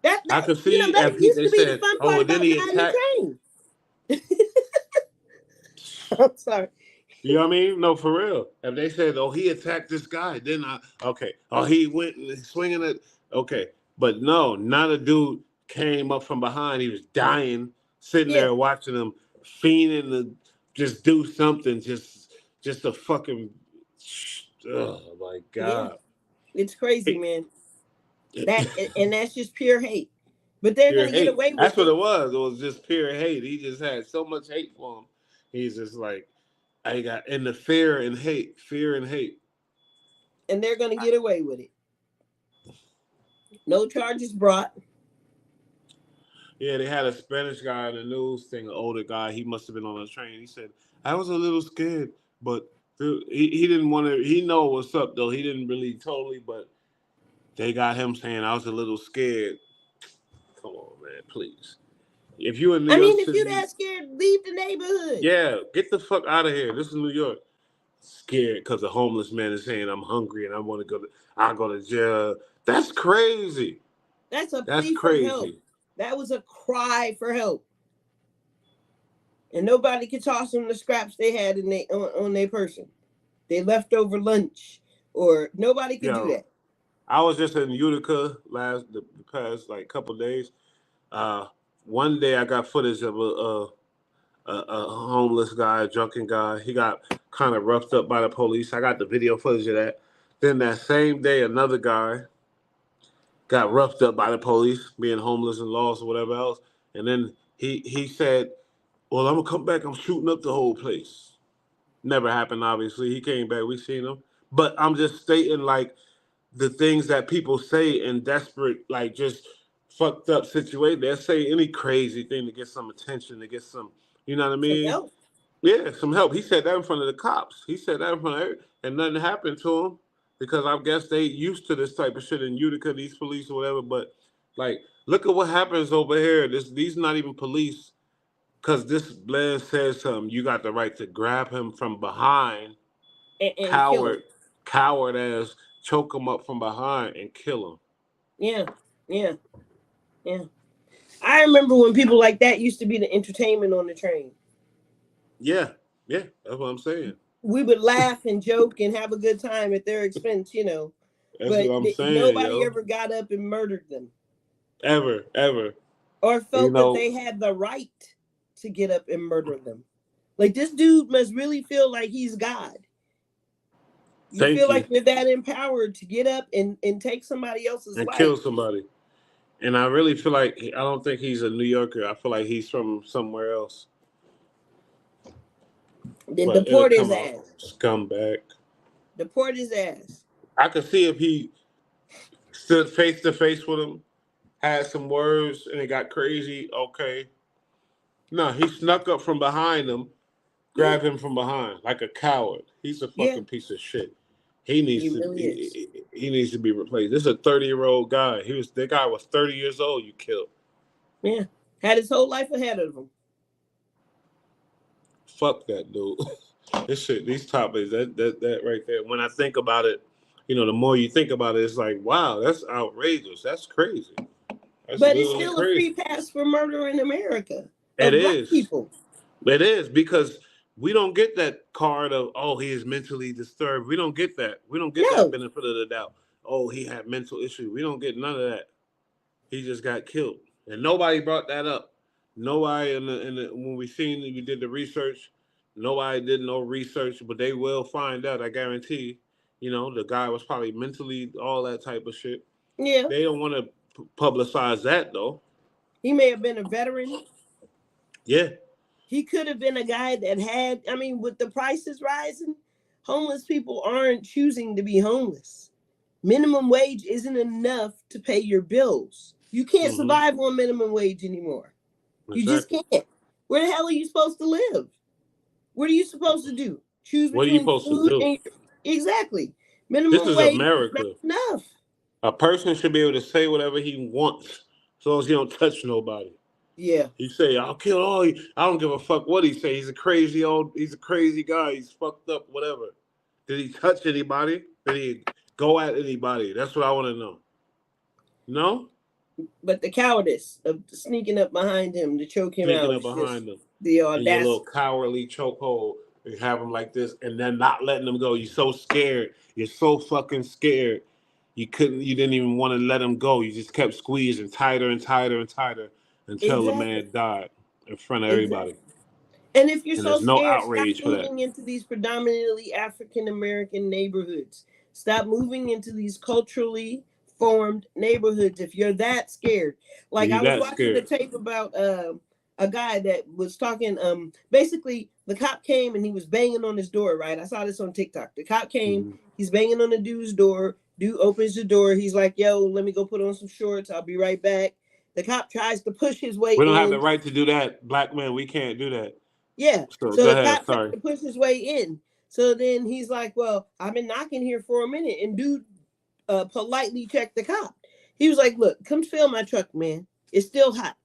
That I could see that if used they to be the said, fun "Oh, part well, then about he riding attacked." the train. I'm sorry. You know what I mean? No, for real. If they said, "Oh, he attacked this guy," then okay. Oh, he went swinging it. Okay, but no, not a dude came up from behind. He was dying, sitting Yeah, there watching him fiending to just do something, just a fucking. Oh my yeah. god. It's crazy, Hey, man. And that's just pure hate. But they're pure gonna get hate. away with That's what it. it was. It was just pure hate. He just had so much hate for him. He's just like, I got in the fear and hate. And they're gonna get away with it. No charges brought. Yeah, they had a Spanish guy in the news thing, an older guy. He must have been on the train. He said, I was a little scared, but he didn't want to. He know what's up, though. He didn't really totally, but they got him saying, I was a little scared. Come on, man, please. If you in New I York mean, if you're City, that scared, leave the neighborhood. yeah, get the fuck out of here. This is New York. Scared because a homeless man is saying, I'm hungry and I want to I'll go to jail. That's crazy. That's a That's plea for help. crazy. That was a cry for help. And nobody could toss them the scraps they had on their person. They left over lunch, or nobody could do Yo, that. I was just in Utica the past like couple days. One day I got footage of a homeless guy, a drunken guy. He got kind of roughed up by the police. I got the video footage of that. Then that same day, another guy got roughed up by the police, being homeless and lost or whatever else. And then he said, "Well, I'm gonna come back. I'm shooting up the whole place." Never happened. Obviously, he came back. We seen him. But I'm just stating like the things that people say in desperate, like just fucked up situation. They'll say any crazy thing to get some attention, to get some, you know what I Some mean? help. Yeah, some help. He said that in front of the cops. He said that in front of every, and nothing happened to him because I guess they used to this type of shit in Utica, these police or whatever. But like, look at what happens over here. These not even police because this man says something. You got the right to grab him from behind, And kill him. coward, coward ass, choke him up from behind and kill him. Yeah, yeah, yeah. I remember when people like that used to be the entertainment on the train. Yeah, yeah, that's what I'm saying. We would laugh and joke and have a good time at their expense, you know. That's But what I'm saying, nobody yo. ever got up and murdered them. Ever. Or You felt that know, they had the right to get up and murder them. Like, this dude must really feel like he's God. You thank feel you. like you're that empowered to get up and take somebody else's And life. kill somebody. And I really feel like I don't think he's a New Yorker. I feel like he's from somewhere else. Then But it'll deport his come out ass. scumbag. Deport his ass. I could see if he stood face to face with him, had some words, and it got crazy. Okay. No, he snuck up from behind him, grabbed him from behind like a coward. He's a Yeah, fucking piece of shit. He needs he to really is. he needs to be replaced. This is a 30-year-old guy. That guy was 30 years old. You killed. Yeah, had his whole life ahead of him. Fuck that dude. This shit, these topics, that right there. When I think about it, you know, the more you think about it, it's like, wow, that's outrageous. That's crazy. That's But it's literally still a free crazy. pass for murder in America It of black is. people. It is because we don't get that card of, oh, he is mentally disturbed. We don't get that. We don't get that No, benefit of the doubt. Oh, he had mental issues. We don't get none of that. He just got killed, and nobody brought that up. Nobody when we did the research, nobody did no research, but they will find out. I guarantee. You know, the guy was probably mentally all that type of shit. yeah, They don't want to publicize that though. he may have been a veteran. Yeah, He could have been a guy that had, I mean, with the prices rising, homeless people aren't choosing to be homeless. Minimum wage isn't enough to pay your bills. You can't survive on minimum wage anymore. You just exactly. can't. Where the hell are you supposed to live? What are you supposed to do? Choose What are you between supposed to food do? and exactly. This Minimum is wage is not America. enough. A person should be able to say whatever he wants, as long as he don't touch nobody. Yeah. He say, "I'll kill all you." I don't give a fuck what he say. He's a crazy guy. He's fucked up, whatever. Did he touch anybody? Did he go at anybody? That's what I want to know. No? But the cowardice of sneaking up behind him to choke him Sneaking out up is just behind him the in your audacity. little cowardly chokehold and have him like this and then not letting him go. You're so scared. You're so fucking scared. You didn't even want to let him go. You just kept squeezing tighter and tighter and tighter until the Exactly. man died in front of everybody. Exactly. And if you're And so there's no scared, stop outrage for that. moving into these predominantly African American neighborhoods. Stop moving into these culturally formed neighborhoods if you're that scared. Like, You I was that watching the scared. tape about a guy that was talking. Basically, the cop came and he was banging on his door. Right, I saw this on TikTok. The cop came. Mm-hmm. He's banging on the dude's door. Dude opens the door. He's like, "Yo, let me go put on some shorts. I'll be right back." The cop tries to push his way We don't have in. the right to do that. Black men, we can't do that. Yeah. So So go the ahead. cop tried Sorry. to push his way in. So then he's like, "Well, I've been knocking here for a minute." And dude politely checked the cop. He was like, "Look, come fill my truck, man. It's still hot.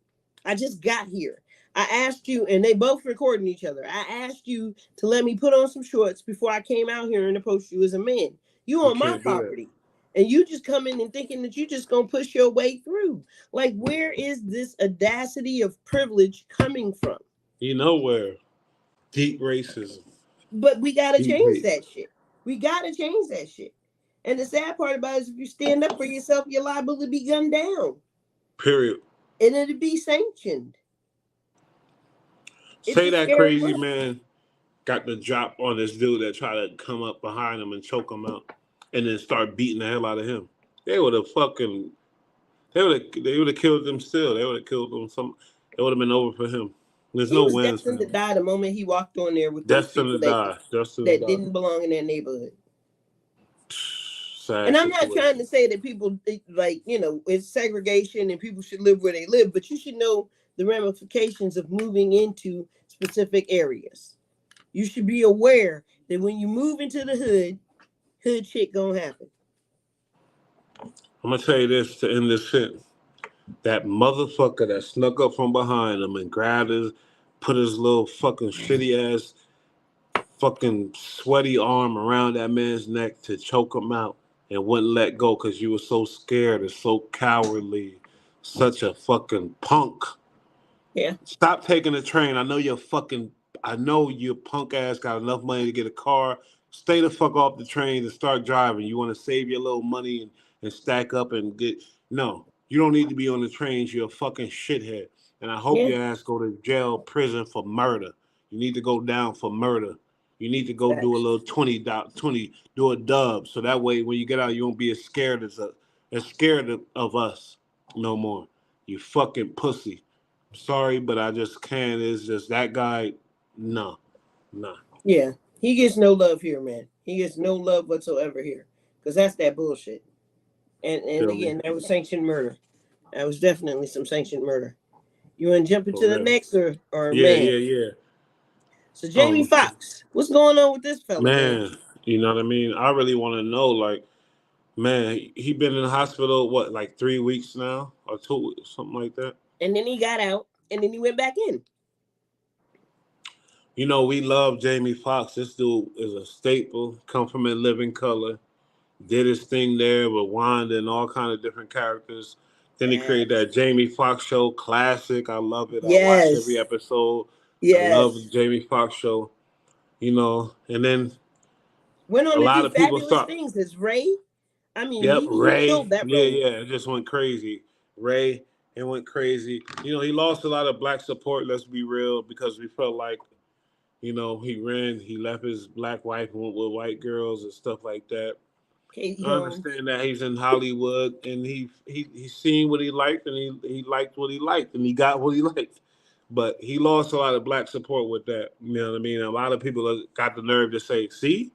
I just got here. I asked you," and they both recording each other. "I asked you to let me put on some shorts before I came out here and approached you as a man. You We on my can't do that. property. And you just come in and thinking that you just gonna push your way through. Like, where is this audacity of privilege coming from?" You know where? Deep racism. But we gotta Deep change hate. that shit. We gotta change that shit. And the sad part about it is if you stand up for yourself, you're liable to be gunned down. Period. And it'll be sanctioned. Say that crazy man got the drop on this dude that tried to come up behind him and choke him out and then start beating the hell out of him. They would have killed him still. They would have killed him. It would have been over for him. There's no wins for him. Destined to die the moment he walked on there with those people that didn't belong in that neighborhood. Sad and I'm not trying to say that people, like, you know, it's segregation and people should live where they live, but you should know the ramifications of moving into specific areas. You should be aware that when you move into the hood shit gonna happen. I'm gonna tell you this to end this shit. That motherfucker that snuck up from behind him and put his little fucking shitty ass fucking sweaty arm around that man's neck to choke him out and wouldn't let go because you were so scared and so cowardly. Such a fucking punk. Yeah. Stop taking the train. I know your punk ass got enough money to get a car. Stay the fuck off the train and start driving. You want to save your little money and stack up and get... No, you don't need to be on the trains. You're a fucking shithead. And I hope your ass go to jail, prison for murder. You need to go down for murder. You need to go do a little 20, do a dub. So that way when you get out, you won't be as scared of us no more. You fucking pussy. Sorry, but I just can't. It's just that guy. No. Yeah, he gets no love here, man. He gets no love whatsoever here, because that's that bullshit. And again, that was sanctioned murder. That was definitely some sanctioned murder. You want to jump into the next or yeah. So Jamie Foxx, what's going on with this fella? Man, you know what I mean? I really want to know, like, man, he been in the hospital, what, like 3 weeks now? Or 2 weeks, something like that? And then he got out, and then he went back in. You know, we love Jamie Foxx. This dude is a staple, come from In Living Color, did his thing there with Wanda and all kind of different characters. Then he created that Jamie Foxx show, classic. I love it. I watch every episode. I love the Jamie Foxx show. You know, and then went on a lot of people start things as Ray. I mean, he killed that role. Yeah, it just went crazy. Ray, it went crazy. You know, he lost a lot of black support, let's be real, because we felt like, you know, he left his black wife and went with white girls and stuff like that. I understand that he's in Hollywood and he seen what he liked and he liked what he liked and he got what he liked. But he lost a lot of black support with that. You know what I mean? A lot of people got the nerve to say, see,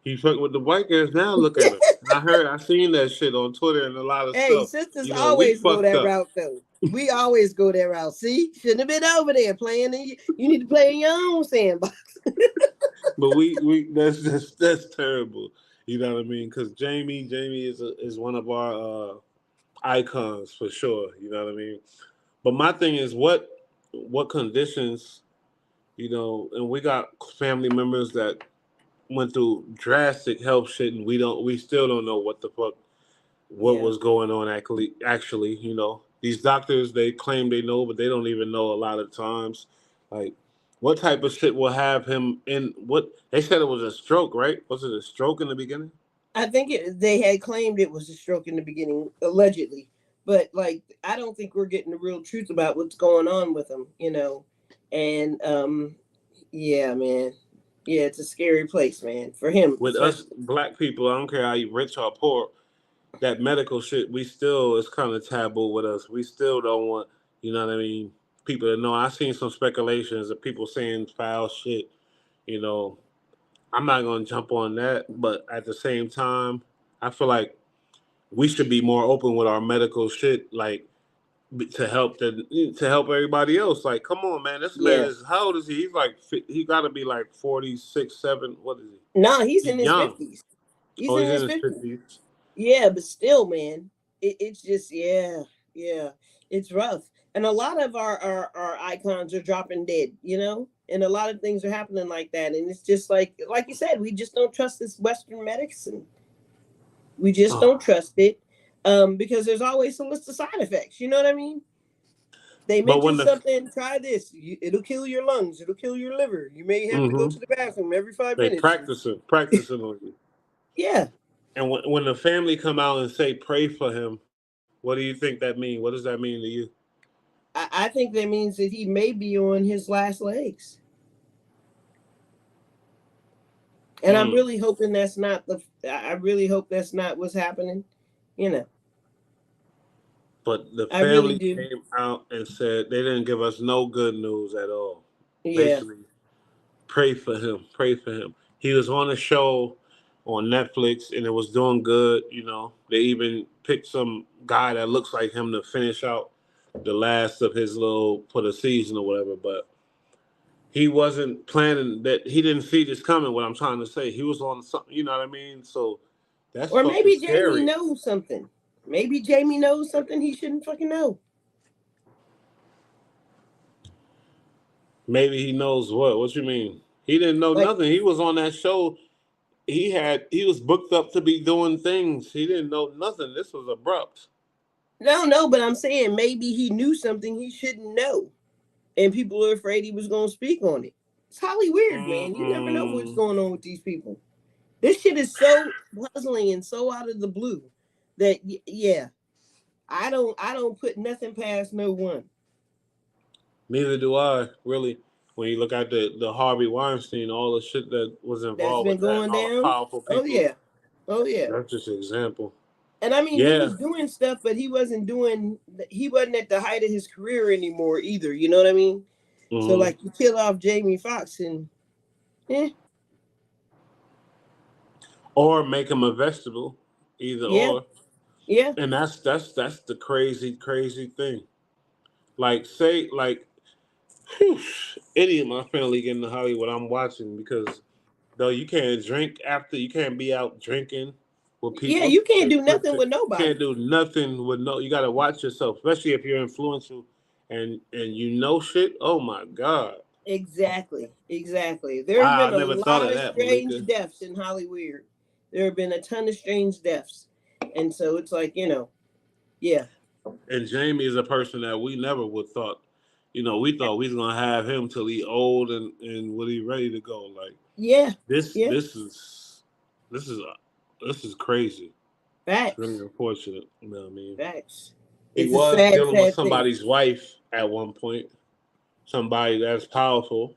he's fucking with the white girls now, look at him. I seen that shit on Twitter and a lot of stuff. Hey, sisters always go that route though. We always go that route. See, shouldn't have been over there playing. You need to play in your own sandbox. But that's terrible. You know what I mean? Because Jamie is one of our icons for sure. You know what I mean? But my thing is, what conditions, you know, and we got family members that went through drastic health shit, and we still don't know what the fuck was going on actually. You know, these doctors, they claim they know, but they don't even know a lot of times. Like, what type of shit will have him in? What they said it was a stroke, right? Was it a stroke in the beginning? I think they had claimed it was a stroke in the beginning, allegedly. But like, I don't think we're getting the real truth about what's going on with him, you know. And yeah, man, yeah, it's a scary place, man, for him. With us black people, I don't care how you rich or poor, that medical shit, we still is kind of taboo with us. We still don't want, you know what I mean, people to know. I've seen some speculations of people saying foul shit, you know. I'm not going to jump on that, but at the same time, I feel like we should be more open with our medical shit, like, to help everybody else. Like, come on, man, this man is, how old is he? He's like, he got to be like 46, 7. What is he? No, he's in his 50s. He's in his 50s. Yeah, but still, man, it's just, yeah, it's rough. And a lot of our icons are dropping dead, you know, and a lot of things are happening like that. And it's just like you said, we just don't trust this Western medicine. We just don't trust it because there's always a list of side effects. You know what I mean? They mention something, try this. It'll kill your lungs. It'll kill your liver. You may have to go to the bathroom every 5 minutes. Practicing on you. Yeah. And when the family come out and say pray for him, what do you think that means? What does that mean to you? I think that means that he may be on his last legs. And I'm really hoping that's not I really hope that's not what's happening. You know. But the I really family do. came out and said they didn't give us no good news at all. Yeah. Basically, pray for him. Pray for him. He was on a show on Netflix and it was doing good. You know, they even picked some guy that looks like him to finish out the last of his little for the season or whatever. But he wasn't planning that. He didn't see this coming. What I'm trying to say, he was on something. You know what I mean? So that's Or fucking maybe Jamie scary. knows something. Maybe Jamie knows something he shouldn't fucking know. Maybe he knows what. What you mean? He didn't know Like, nothing. He was on that show. He was booked up to be doing things. He didn't know nothing. This was abrupt. no, but I'm saying maybe he knew something he shouldn't know. And people are afraid he was going to speak on it. It's highly weird, man. You never know what's Mm-mm. going on with these people. This shit is so puzzling and so out of the blue that, yeah, I don't put nothing past no one. Neither do I, really. When you look at the Harvey Weinstein, all the shit that was That's involved been with that, and going all the down. powerful Oh, people, yeah. Oh, yeah. that's just an example. And I mean, he Yeah. was doing stuff, but he wasn't at the height of his career anymore either. You know what I mean? So, Mm-hmm. like, you kill off Jamie Foxx and, Or make him a vegetable, either yeah, or. yeah, And that's the crazy thing. Like say like, whew, any of my family getting to Hollywood, I'm watching because though you can't drink after, you can't be out drinking with yeah. people. You can't They do put nothing you, with nobody. can't do nothing with no. You got to watch yourself, especially if you're influential and you know shit. Oh my god, Exactly, exactly. There have wow, I been a never thought lot of of that, strange Malika. deaths in Hollywood. There have been a ton of strange deaths, and so it's like, yeah, And Jamie is a person that we never would thought. You know, we thought we was gonna have him till he old and when he ready to go. Like yeah, this, yeah. this is this is crazy. It's really Facts, unfortunate. You know what I mean? facts. He It's a was sad, dealing with sad thing. somebody's wife at one point, somebody that's powerful,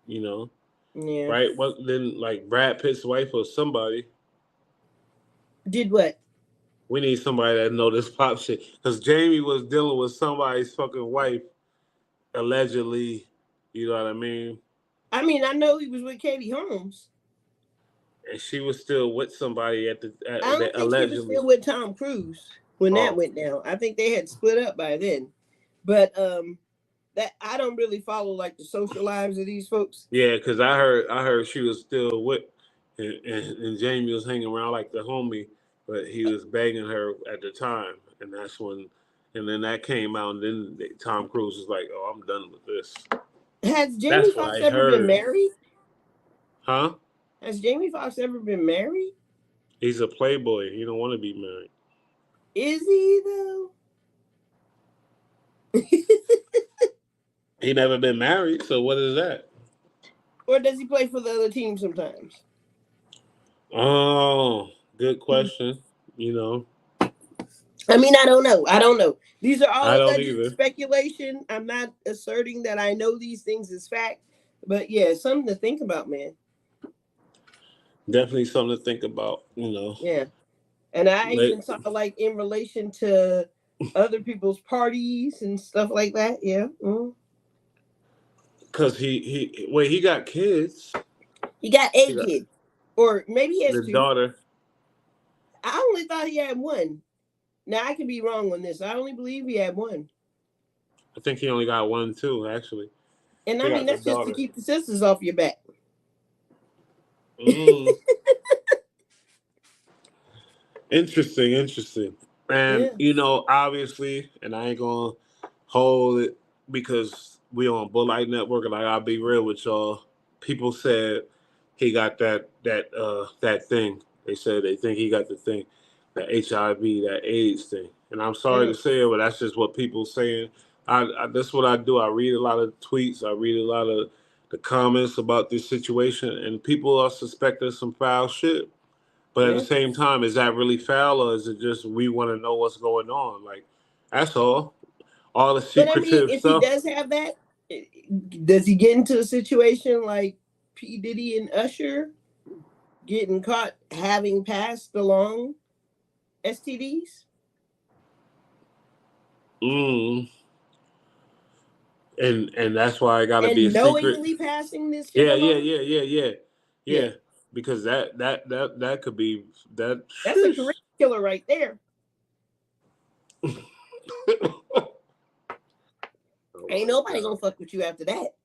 you know, Yeah. right? What then like Brad Pitt's wife or somebody. Did what? We need somebody that know this pop shit. Because Jamie was dealing with somebody's fucking wife, allegedly, you know what I mean? I mean, I know he was with Katie Holmes. And she was still with somebody I don't that think she was allegedly. still with Tom Cruise when that Oh, went down. I think they had split up by then. But that I don't really follow like the social lives of these folks. yeah, because I heard she was still with, and Jamie was hanging around like the homie, but he was banging her at the time, and that's when, and then that came out, and then Tom Cruise was like, "Oh, I'm done with this." Has Jamie That's what Foxx I ever been heard. married? Huh? Has Jamie Foxx ever been married? He's a playboy. He don't want to be married. Is he though? He never been married, so what is that? Or does he play for the other team sometimes? Oh, good question. You know, I mean, I don't know. I don't know. These are I all don't alleged either. speculation. I'm not asserting that I know these things as fact, but yeah, it's something to think about, man. Definitely something to think about. You know, Yeah. And I like, even saw like in relation to other people's parties and stuff like that. Yeah. cause he got kids. He got He a got kid. Or maybe he has the two. daughter. I only thought he had one. Now I could be wrong on this. I only believe he had one. I think he only got one too. Actually, And I he mean got the that's just to daughter. keep the sisters off your back. Mm. Interesting. And Yeah. you know, obviously, and I ain't gonna hold it because we on Bullite Network, and I gotta be real with y'all. People said he got that thing. They said they think he got the thing, that HIV, that AIDS thing. And I'm sorry to Mm. say it, but that's just what people saying. That's what I do. I read a lot of tweets. I read a lot of the comments about this situation, and people are suspecting some foul shit. But at the Yeah. same time, is that really foul, or is it just we want to know what's going on? Like, that's all. All the But I mean, secretive if he stuff. does have that, does he get into a situation like P. Diddy and Usher getting caught having passed along STDs? Mm. And that's why I got to be a And secret. knowingly passing this shit Yeah, yeah, along? yeah, yeah, yeah, Yeah. yeah. Because that could be that. That's a career killer right there. Ain't nobody gonna fuck with you after that.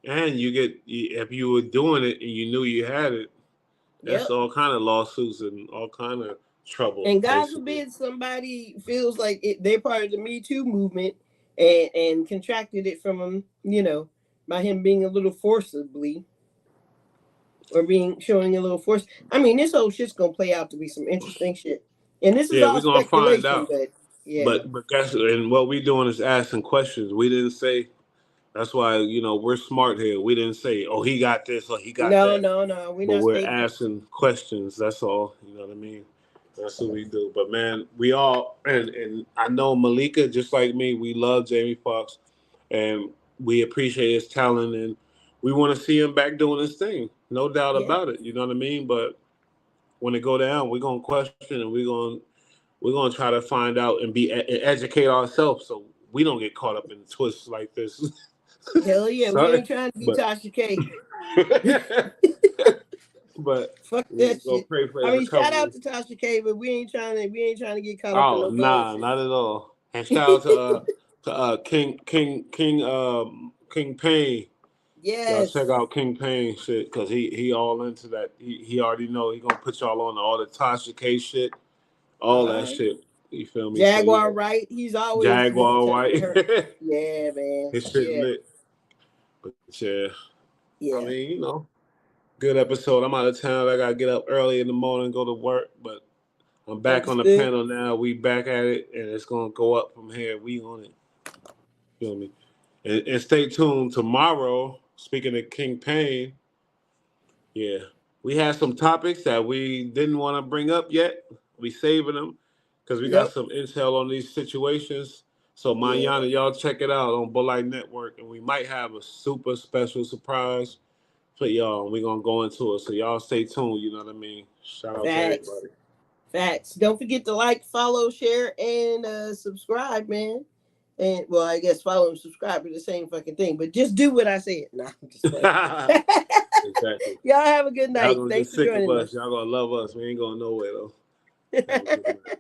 And you get, if you were doing it and you knew you had it, that's Yep. all kind of lawsuits and all kind of trouble, And God basically. forbid somebody feels like they're part of the Me Too movement and contracted it from him, by him being a little forcibly or showing a little force. I mean, this whole shit's gonna play out to be some interesting shit. And this is Yeah, all we're gonna find speculation, out. but yeah. But guess, and what we doing is asking questions. We didn't say. That's why we're smart here. We didn't say, "Oh, he got this" or "He got No, that," no, no. We're but not we're stating. asking questions. That's all. You know what I mean? That's what we do. But man, we all, and I know Malika, just like me, we love Jamie Foxx, and we appreciate his talent, and we want to see him back doing his thing. No doubt Yeah. about it. You know what I mean? But when it go down, we're gonna question, and we're gonna try to find out and and educate ourselves so we don't get caught up in twists like this. Hell yeah, we Sorry, ain't trying to be but Tasha K. but Fuck we that gonna shit. pray for I his mean, shout out recovery. to Tasha K, but we ain't trying to get caught up in Oh no nah, bullshit. not at all. And shout out to King Payne. Y'all check Yes. out King Payne shit because he all into that. He already know he gonna put y'all on all the Tasha K shit, all All that right. shit. You feel me? So yeah, Jaguar Wright, he's always been Jaguar touching White. her. Yeah, man. His shit Yeah. lit. But yeah, I Yeah. mean, good episode. I'm out of town. I gotta get up early in the morning, go to work, but I'm back on the Understood. panel now. We back at it, and it's gonna go up from here. We on it. Feel me? And stay tuned tomorrow. Speaking of King Payne, yeah, we had some topics that we didn't want to bring up yet. We saving them because we got Yep. some intel on these situations. So Yeah. Manana, y'all check it out on Bullite Network, and we might have a super special surprise for y'all. We're gonna go into it. So y'all stay tuned, you know what I mean? Shout out to Facts. everybody. Facts. Don't forget to like, follow, share, and subscribe, man. And well, I guess follow and subscribe are the same fucking thing, but just do what I said. Nah, I'm just playing. Exactly. Y'all have a good Y'all night. gonna get Thanks for sick of joining us. us. Y'all gonna love us. We ain't going nowhere though. Have a good night.